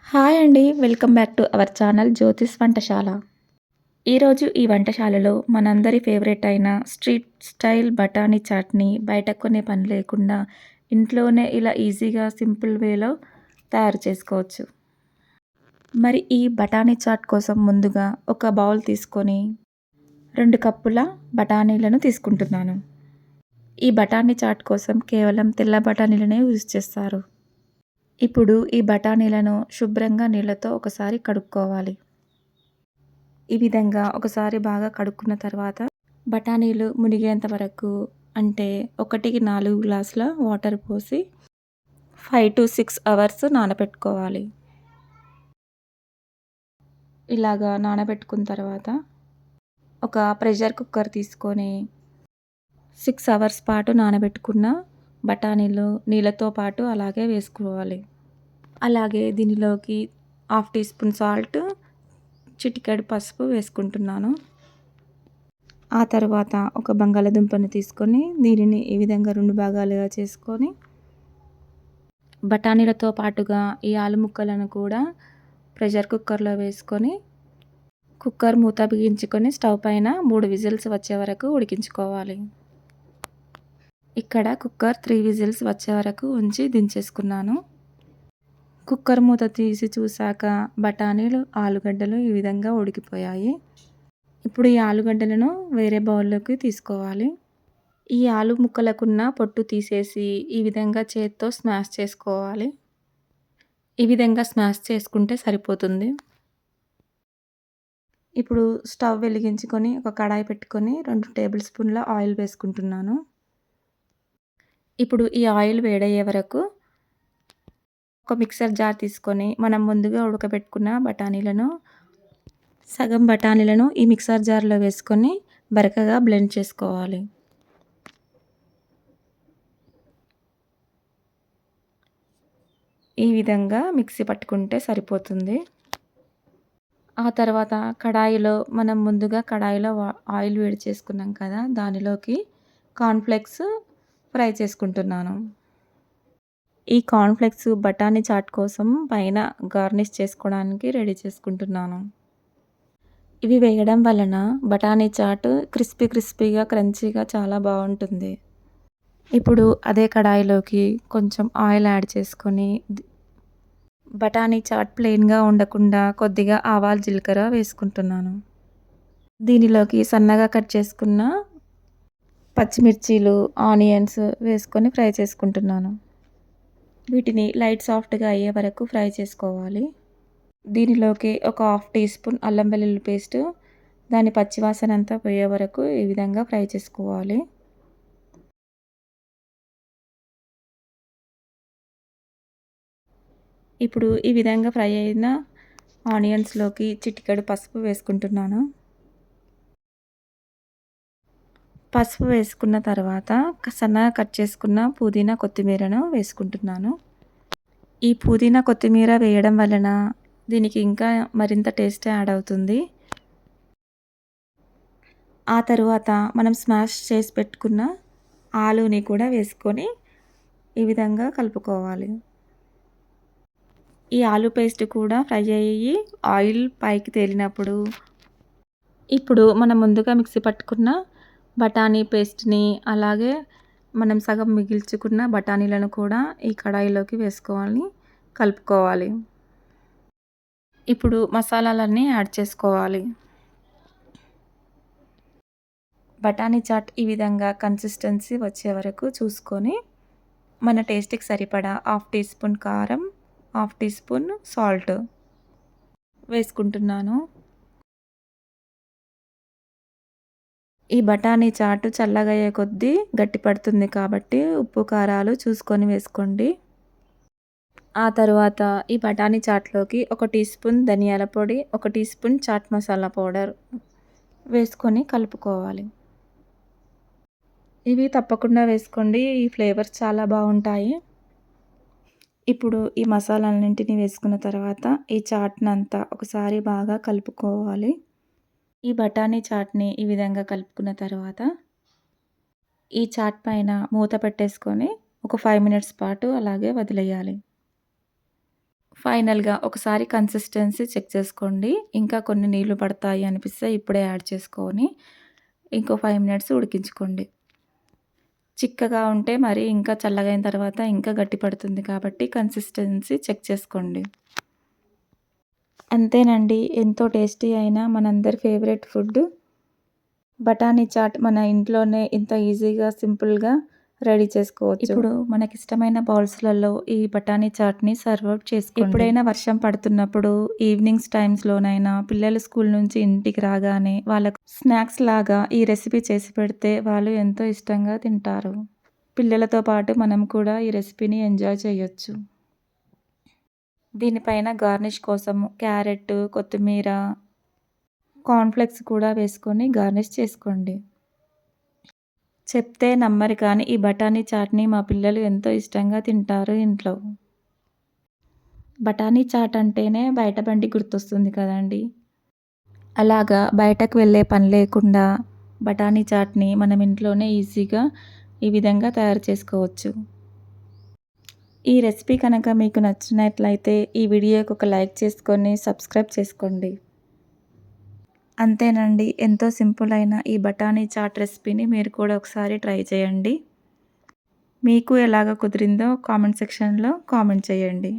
Hi అండి. Welcome back to our channel జ్యోతిష్ వంటశాల. ఈరోజు ఈ వంటశాలలో మనందరి ఫేవరెట్ అయిన స్ట్రీట్ స్టైల్ బఠానీ చాట్‌ని బయట కొనే పని లేకుండా ఇంట్లోనే ఇలా ఈజీగా సింపుల్ వేలో తయారు చేసుకోవచ్చు. మరి ఈ బఠానీ చాట్ కోసం ముందుగా ఒక బౌల్ తీసుకొని 2 కప్పుల బఠానీలను తీసుకుంటున్నాను. ఈ బఠానీ చాట్ కోసం కేవలం తెల్ల బఠానీలనే యూజ్ చేస్తారు. ఇప్పుడు ఈ బఠానీలను శుభ్రంగా నీళ్ళతో ఒకసారి కడుక్కోవాలి. ఈ విధంగా ఒకసారి బాగా కడుక్కున్న తర్వాత బఠానీలు మునిగేంత వరకు అంటే 1కి 4 గ్లాసుల వాటర్ పోసి 5-6 అవర్స్ నానబెట్టుకోవాలి. ఇలాగా నానబెట్టుకున్న తర్వాత ఒక ప్రెషర్ కుక్కర్ తీసుకొని 6 అవర్స్ పాటు నానబెట్టుకున్న బఠానీలు నీళ్ళతో పాటు అలాగే వేసుకోవాలి. అలాగే దీనిలోకి హాఫ్ టీ స్పూన్ సాల్ట్, చిటికెడు పసుపు వేసుకుంటున్నాను. ఆ తర్వాత ఒక బంగాళదుంపను తీసుకొని దీనిని ఈ విధంగా 2 భాగాలుగా చేసుకొని బఠానీలతో పాటుగా ఈ ఆలు ముక్కలను కూడా ప్రెషర్ కుక్కర్‌లో వేసుకొని కుక్కర్ మూత బిగించుకొని స్టవ్ పైన 3 విజిల్స్ వచ్చే వరకు ఉడికించుకోవాలి. ఇక్కడ కుక్కర్ 3 విజిల్స్ వచ్చే వరకు ఉంచి దించేసుకున్నాను. కుక్కర్ మూత తీసి చూసాక బఠానీలు, ఆలుగడ్డలు ఈ విధంగా ఉడికిపోయాయి. ఇప్పుడు ఈ ఆలుగడ్డలను వేరే బౌల్‌లోకి తీసుకోవాలి. ఈ ఆలు ముక్కలకున్న పొట్టు తీసేసి ఈ విధంగా చేత్తో స్మాష్ చేసుకోవాలి. ఈ విధంగా స్మాష్ చేసుకుంటే సరిపోతుంది. ఇప్పుడు స్టవ్ వెలిగించుకొని ఒక కడాయి పెట్టుకొని 2 టేబుల్ స్పూన్ల ఆయిల్ వేసుకుంటున్నాను. ఇప్పుడు ఈ ఆయిల్ వేడయ్యే వరకు ఒక మిక్సర్ జార్ తీసుకొని మనం ముందుగా ఉడకబెట్టుకున్న సగం బఠానీలను ఈ మిక్సర్ జార్‌లో వేసుకొని బరకగా బ్లెండ్ చేసుకోవాలి. ఈ విధంగా మిక్సీ పట్టుకుంటే సరిపోతుంది. ఆ తర్వాత మనం ముందుగా కడాయిలో ఆయిల్ వేడి చేసుకున్నాం కదా! దానిలోకి కార్న్‌ఫ్లేక్స్ ఫ్రై చేసుకుంటున్నాను. ఈ కార్న్‌ఫ్లేక్స్ బఠానీ చాట్ కోసం పైన గార్నిష్ చేసుకోవడానికి రెడీ చేసుకుంటున్నాను. ఇవి వేయడం వలన బఠానీ చాట్ క్రిస్పీగా, క్రంచీగా చాలా బావుంటుంది. ఇప్పుడు అదే కడాయిలోకి కొంచెం ఆయిల్ యాడ్ చేసుకొని బఠానీ చాట్ ప్లెయిన్‌గా ఉండకుండా కొద్దిగా ఆవాలు, జీలకర్ర వేసుకుంటున్నాను. దీనిలోకి సన్నగా కట్ చేసుకున్న పచ్చిమిర్చీలు, ఆనియన్స్ వేసుకొని ఫ్రై చేసుకుంటున్నాను. వీటిని లైట్ సాఫ్ట్‌గా అయ్యే వరకు ఫ్రై చేసుకోవాలి. దీనిలోకి ఒక హాఫ్ టీ స్పూన్ అల్లం వెల్లుల్లి పేస్టు, దాని పచ్చివాసన అంతా పోయే వరకు ఈ విధంగా ఫ్రై చేసుకోవాలి. ఇప్పుడు ఈ విధంగా ఫ్రై అయిన ఆనియన్స్‌లోకి చిటికెడు పసుపు వేసుకుంటున్నాను. పసుపు వేసుకున్న తర్వాత సన్నగా కట్ చేసుకున్న పుదీనా, కొత్తిమీరను వేసుకుంటున్నాను. ఈ పుదీనా, కొత్తిమీర వేయడం వలన దీనికి ఇంకా మరింత టేస్ట్ యాడ్ అవుతుంది. ఆ తరువాత మనం స్మాష్ చేసి పెట్టుకున్న ఆలూని కూడా వేసుకొని ఈ విధంగా కలుపుకోవాలి. ఈ ఆలు పేస్ట్ కూడా ఫ్రై అయ్యి ఆయిల్ పైకి తేలినప్పుడు ఇప్పుడు మనం ముందుగా మిక్సీ పట్టుకున్న బఠానీ పేస్ట్‌ని అలాగే మనం సగం మిగిల్చుకున్న బఠానీలను కూడా ఈ కడాయిలోకి వేసుకోవాలి, కలుపుకోవాలి. ఇప్పుడు మసాలాలన్నీ యాడ్ చేసుకోవాలి. బఠానీ చాట్ ఈ విధంగా కన్సిస్టెన్సీ వచ్చే వరకు చూసుకొని మన టేస్ట్‌కి సరిపడా హాఫ్ టీ స్పూన్ కారం, హాఫ్ టీ స్పూన్ సాల్ట్ వేసుకుంటున్నాను. ఈ బఠానీ చాట్ చల్లగయ్యే కొద్దీ గట్టిపడుతుంది కాబట్టి ఉప్పు, కారాలు చూసుకొని వేసుకోండి. ఆ తరువాత ఈ బఠానీ చాట్‌లోకి ఒక టీ స్పూన్ ధనియాల పొడి, ఒక teaspoon chaat masala powder వేసుకొని కలుపుకోవాలి. ఇవి తప్పకుండా వేసుకోండి. ఈ ఫ్లేవర్స్ చాలా బావుంటాయి. ఇప్పుడు ఈ మసాలాలన్నింటిని వేసుకున్న తర్వాత ఈ చాట్‌నంతా ఒకసారి బాగా కలుపుకోవాలి. ఈ బఠానీ చాట్‌ని ఈ విధంగా కలుపుకున్న తర్వాత ఈ చాట్ పైన మూత పెట్టేసుకొని ఒక 5 మినిట్స్ పాటు అలాగే వదిలేయాలి. ఫైనల్‌గా ఒకసారి కన్సిస్టెన్సీ చెక్ చేసుకోండి. ఇంకా కొన్ని నీళ్లు పడతాయి అనిపిస్తే ఇప్పుడే యాడ్ చేసుకొని ఇంకో 5 మినిట్స్ ఉడికించుకోండి. చిక్కగా ఉంటే మరి ఇంకా చల్లగైన తర్వాత ఇంకా గట్టి పడుతుంది కాబట్టి కన్సిస్టెన్సీ చెక్ చేసుకోండి. అంతేనండి. ఎంతో టేస్టీ అయిన మనందరి ఫేవరెట్ ఫుడ్ బఠానీ చాట్ మన ఇంట్లోనే ఇంత ఈజీగా, సింపుల్‌గా రెడీ చేసుకోవచ్చు. ఇప్పుడు మనకిష్టమైన బౌల్స్‌లలో ఈ బఠానీ చాట్‌ని సర్వ్ చేసుకోండి. ఎప్పుడైనా వర్షం పడుతున్నప్పుడు ఈవినింగ్స్ టైమ్స్‌లోనైనా పిల్లలు స్కూల్ నుంచి ఇంటికి రాగానే వాళ్ళకు స్నాక్స్ లాగా ఈ రెసిపీ చేసి పెడితే వాళ్ళు ఎంతో ఇష్టంగా తింటారు. పిల్లలతో పాటు మనం కూడా ఈ రెసిపీని ఎంజాయ్ చేయొచ్చు. దీనిపైన గార్నిష్ కోసం క్యారెట్, కొత్తిమీర, కార్న్‌ఫ్లెక్స్ కూడా వేసుకొని గార్నిష్ చేసుకోండి. చెప్తే నమ్మరు కానీ ఈ బఠానీ చాట్‌ని మా పిల్లలు ఎంతో ఇష్టంగా తింటారు ఇంట్లో. బఠానీ చాట్ అంటేనే బయట బండి గుర్తొస్తుంది కదండీ! అలాగా బయటకు వెళ్ళే పని లేకుండా బఠానీ చాట్‌ని మనం ఇంట్లోనే ఈజీగా ఈ విధంగా తయారు చేసుకోవచ్చు. ఈ రెసిపీ కనుక మీకు నచ్చినట్లయితే ఈ వీడియోకి ఒక లైక్ చేసుకొని సబ్స్క్రైబ్ చేసుకోండి. అంతేనండి. ఎంతో సింపుల్ అయిన ఈ బఠానీ చాట్ రెసిపీని మీరు కూడా ఒకసారి ట్రై చేయండి. మీకు ఎలాగ కుదిరిందో కామెంట్ సెక్షన్‌లో కామెంట్ చేయండి.